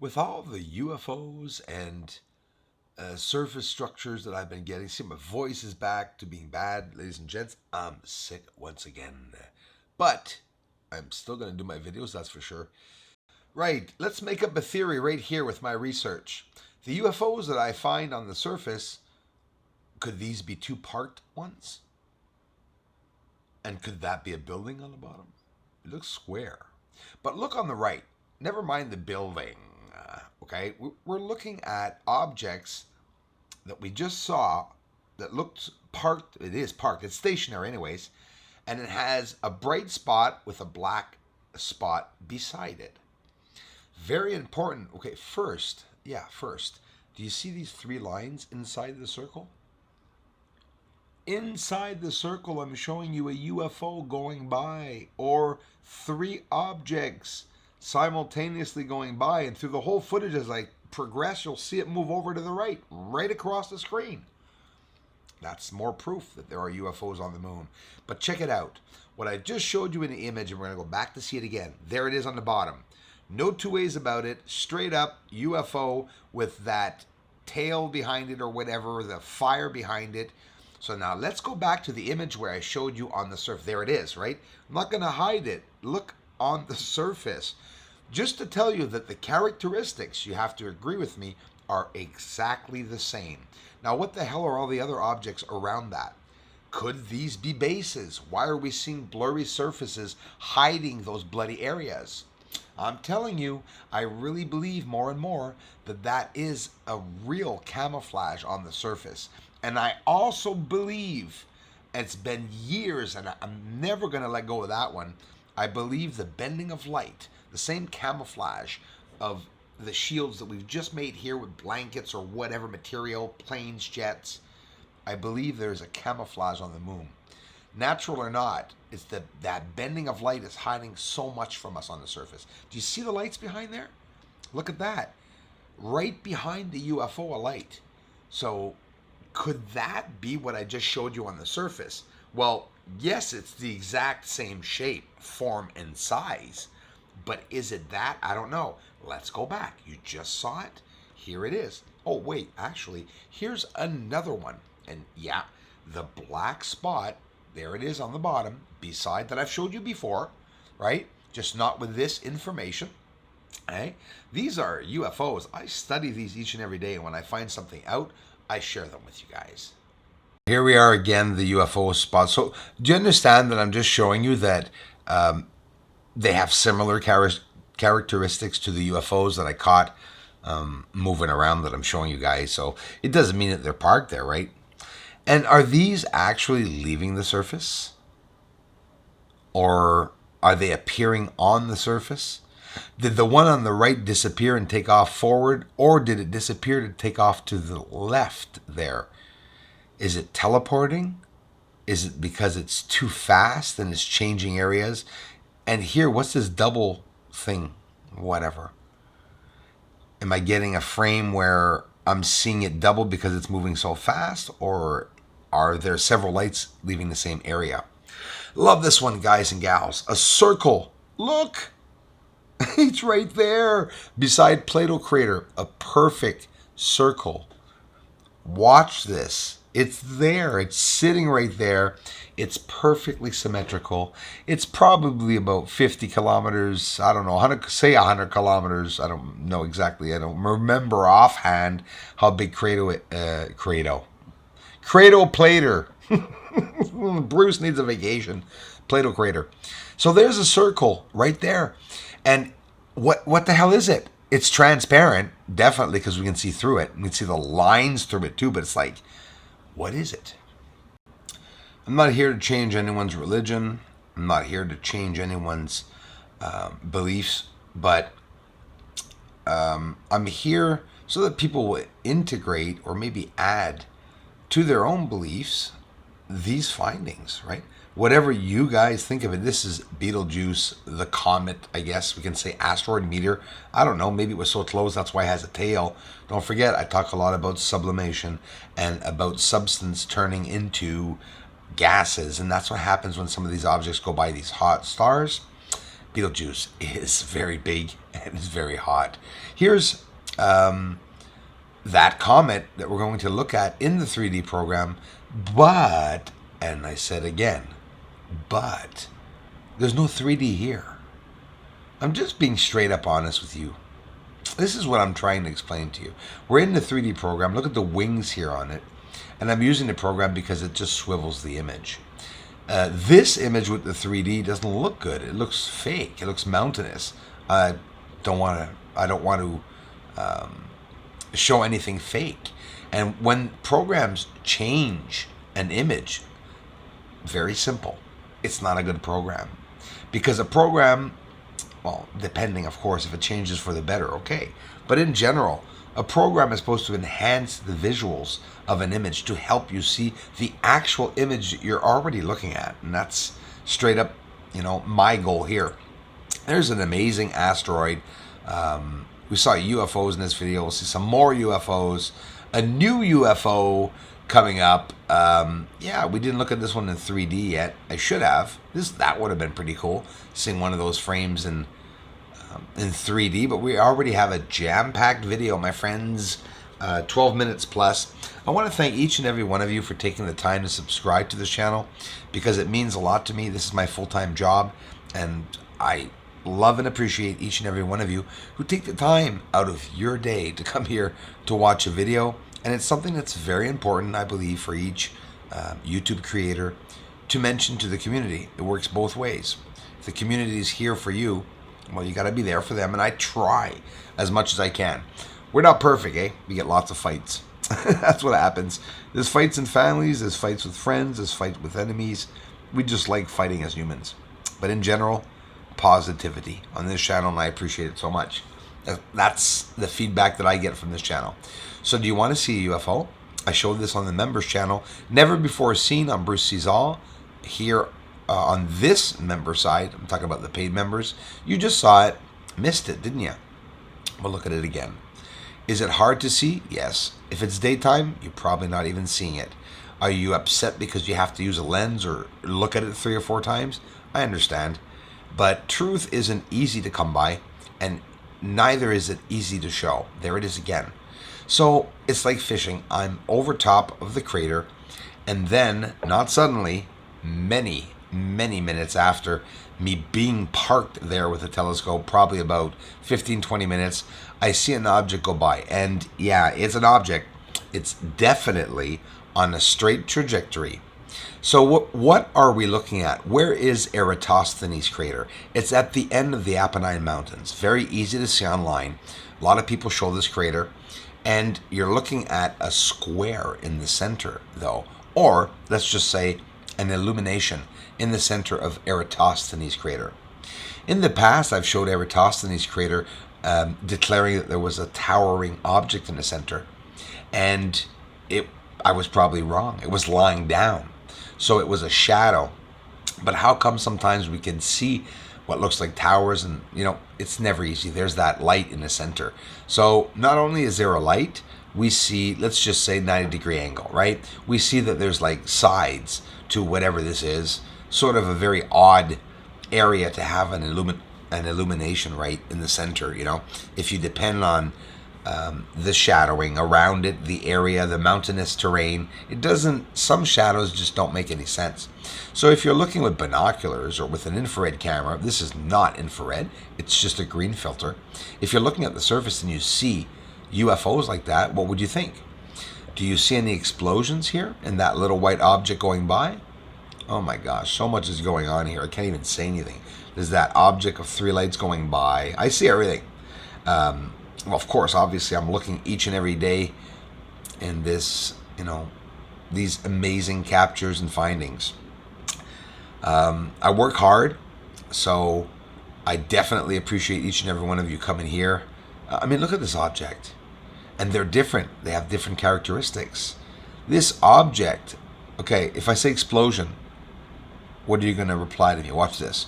With all the UFOs and surface structures that I've been getting, see, my voice is back to being bad, ladies and gents. I'm sick once again. But I'm still going to do my videos, that's for sure. Right, let's make up a theory right here with my research. The UFOs that I find on the surface, could these be two parked ones? And could that be a building on the bottom? It looks square. But look on the right. Never mind the building. Okay, we're looking at objects that we just saw that looked parked. It is parked. It's stationary anyways. And it has a bright spot with a black spot beside it. Very important. Okay, first. Do you see these three lines inside the circle? Inside the circle, I'm showing you a UFO going by, or three objects simultaneously going by, and through the whole footage as I progress, you'll see it move over to the right across the screen. That's more proof that there are UFOs on the moon. But check it out. What I just showed you in the image, and we're going to go back to see it again. There it is on the bottom. No two ways about it. Straight up UFO with that tail behind it or whatever, the fire behind it. So now let's go back to the image where I showed you on the surface. There it is, right? I'm not going to hide it. Look on the surface. Just to tell you that the characteristics, you have to agree with me, are exactly the same. Now, what the hell are all the other objects around that? Could these be bases? Why are we seeing blurry surfaces hiding those bloody areas? I'm telling you, I really believe more and more that that is a real camouflage on the surface. And I also believe, it's been years and I'm never going to let go of that one, I believe the bending of light, the same camouflage of the shields that we've just made here with blankets or whatever material, planes, jets, I believe there's a camouflage on the moon. Natural or not, it's that bending of light is hiding so much from us on the surface. Do you see the lights behind there? Look at that. Right behind the UFO, a light. So could that be what I just showed you on the surface? Well, yes, it's the exact same shape, form, and size. But is it that? I don't know. Let's go back. You just saw it. Here it is. Oh, wait, actually, here's another one. And yeah, the black spot, there it is on the bottom, beside that I've showed you before, right? Just not with this information. Okay? These are UFOs. I study these each and every day, and when I find something out, I share them with you guys. Here we are again, the UFO spot. So do you understand that I'm just showing you that they have similar characteristics to the UFOs that I caught moving around that I'm showing you guys? So it doesn't mean that they're parked there, right? And are these actually leaving the surface? Or are they appearing on the surface? Did the one on the right disappear and take off forward, or did it disappear to take off to the left there? Is it teleporting? Is it because it's too fast and it's changing areas? And here, what's this double thing? Whatever. Am I getting a frame where I'm seeing it double because it's moving so fast, or are there several lights leaving the same area? Love this one, guys and gals. A circle. Look. It's right there beside Plato crater. A perfect circle. Watch this. It's there. It's sitting right there. It's perfectly symmetrical. It's probably about 50 kilometers. I don't know. 100 kilometers. I don't know exactly. I don't remember offhand how big Plato. Bruce needs a vacation. Plato crater. So there's a circle right there. And what the hell is it? It's transparent, definitely, because we can see through it. We can see the lines through it too, but it's like, what is it? I'm not here to change anyone's religion. I'm not here to change anyone's beliefs, but I'm here so that people will integrate or maybe add to their own beliefs these findings, right? Whatever you guys think of it, this is Betelgeuse, the comet, I guess. We can say asteroid, meteor. I don't know. Maybe it was so close, that's why it has a tail. Don't forget, I talk a lot about sublimation and about substance turning into gases. And that's what happens when some of these objects go by these hot stars. Betelgeuse is very big and is very hot. Here's that comet that we're going to look at in the 3D program, but, and I said again, but there's no 3D here. I'm just being straight up honest with you. This is what I'm trying to explain to you. We're in the 3D program. Look at the wings here on it. And I'm using the program because it just swivels the image. This image with the 3D doesn't look good. It looks fake. It looks mountainous. I don't want to show anything fake. And when programs change an image, very simple, it's not a good program. Because a program, well, depending, of course, if it changes for the better, okay. But in general, a program is supposed to enhance the visuals of an image to help you see the actual image that you're already looking at. And that's straight up, my goal here. There's an amazing asteroid. We saw UFOs in this video. We'll see some more UFOs. A new UFO coming up. Yeah, we didn't look at this one in 3D yet. I should have. That would have been pretty cool, seeing one of those frames in 3D. But we already have a jam-packed video, my friends. 12 minutes plus. I want to thank each and every one of you for taking the time to subscribe to this channel, because it means a lot to me. This is my full-time job, and I love and appreciate each and every one of you who take the time out of your day to come here to watch a video. And it's something that's very important, I believe, for each YouTube creator to mention to the community. It works both ways. If the community is here for you, well, you got to be there for them, and I try as much as I can. We're not perfect, eh? We get lots of fights. That's what happens. There's fights in families, there's fights with friends, there's fights with enemies. We just like fighting as humans. But in general, positivity on this channel, and I appreciate it so much. That's the feedback that I get from this channel. So do you want to see a UFO? I showed this on the members channel. Never before seen on Bruce Cesar. Here on this member side, I'm talking about the paid members. You just saw it, missed it, didn't you? Well, look at it again. Is it hard to see? Yes. If it's daytime, you're probably not even seeing it. Are you upset because you have to use a lens or look at it 3 or 4 times? I understand. But truth isn't easy to come by, and neither is it easy to show. There it is again. So it's like fishing. I'm over top of the crater, and then, not suddenly, many minutes after me being parked there with a telescope, probably about 15-20 minutes, I see an object go by. And yeah, it's an object. It's definitely on a straight trajectory. So what are we looking at? Where is Eratosthenes crater? It's at the end of the Apennine Mountains. Very easy to see online. A lot of people show this crater. And you're looking at a square in the center, though. Or, let's just say, an illumination in the center of Eratosthenes crater. In the past, I've showed Eratosthenes crater declaring that there was a towering object in the center. And I was probably wrong. It was lying down. So it was a shadow. But how come sometimes we can see what looks like towers, and it's never easy. There's that light in the center. So not only is there a light, we see, let's just say 90-degree angle, right? We see that there's like sides to whatever this is, sort of a very odd area to have an illumination right in the center, if you depend on the shadowing around it, the area, the mountainous terrain. Some shadows just don't make any sense. So if you're looking with binoculars or with an infrared camera, this is not infrared, it's just a green filter. If you're looking at the surface and you see UFOs like that, what would you think? Do you see any explosions here in that little white object going by? Oh my gosh, so much is going on here. I can't even say anything. There's that object of 3 lights going by. I see everything. Well, of course, obviously, I'm looking each and every day in this, these amazing captures and findings. I work hard, so I definitely appreciate each and every one of you coming here. I mean, look at this object. And they're different. They have different characteristics. This object, okay, if I say explosion, what are you going to reply to me? Watch this.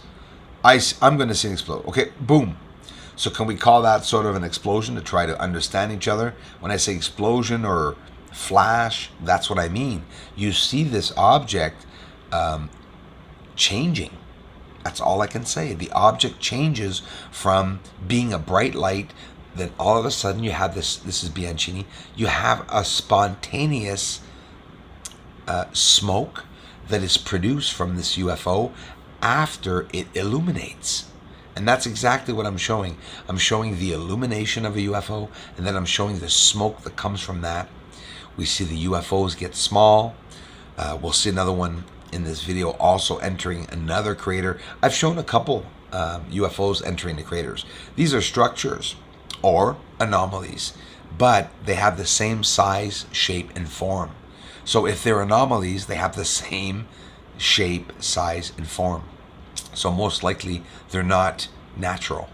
I'm going to say explode. Okay, boom. So can we call that sort of an explosion to try to understand each other? When I say explosion or flash, that's what I mean. You see this object changing. That's all I can say. The object changes from being a bright light, then all of a sudden you have this is Bianchini, you have a spontaneous smoke that is produced from this UFO after it illuminates. And that's exactly what I'm showing. I'm showing the illumination of a UFO, and then I'm showing the smoke that comes from that. We see the UFOs get small. We'll see another one in this video also entering another crater. I've shown a couple UFOs entering the craters. These are structures or anomalies, but they have the same size, shape, and form. So if they're anomalies, they have the same shape, size, and form. So most likely they're not natural.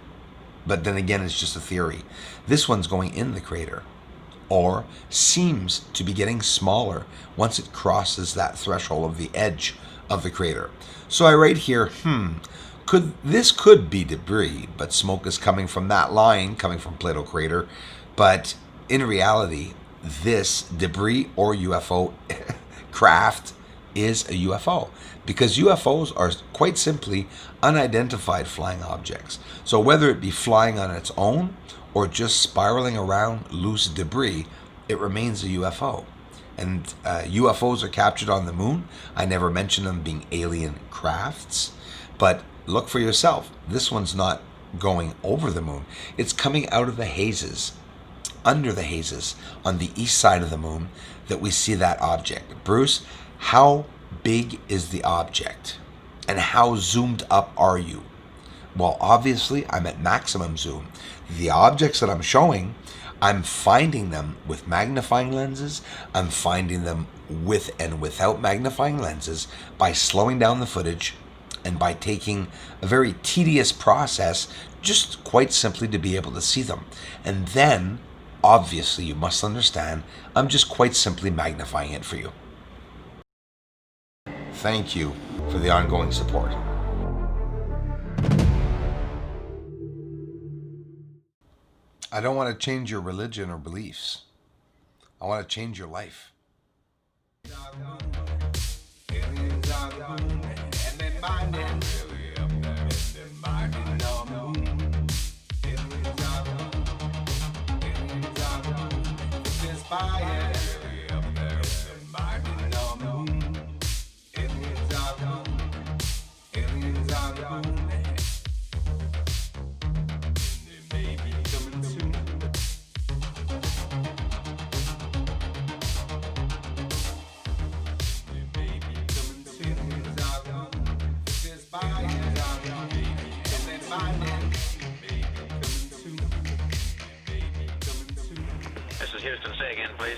But then again, it's just a theory. This one's going in the crater, or seems to be getting smaller once it crosses that threshold of the edge of the crater. So I write here, this could be debris, but smoke is coming from that line, coming from Plato crater. But in reality, this debris or UFO craft is a UFO, because UFOs are quite simply unidentified flying objects. So whether it be flying on its own or just spiraling around loose debris, it remains a UFO. And UFOs are captured on the moon. I never mentioned them being alien crafts, but look for yourself. This one's not going over the moon. It's coming out of the hazes, under the hazes on the east side of the moon, that we see that object. Bruce, how big is the object? And how zoomed up are you? Well, obviously, I'm at maximum zoom. The objects that I'm showing, I'm finding them with magnifying lenses. I'm finding them with and without magnifying lenses by slowing down the footage and by taking a very tedious process, just quite simply to be able to see them. And then, obviously, you must understand, I'm just quite simply magnifying it for you. Thank you for the ongoing support. I don't want to change your religion or beliefs. I want to change your life. This is Houston. Say again, please.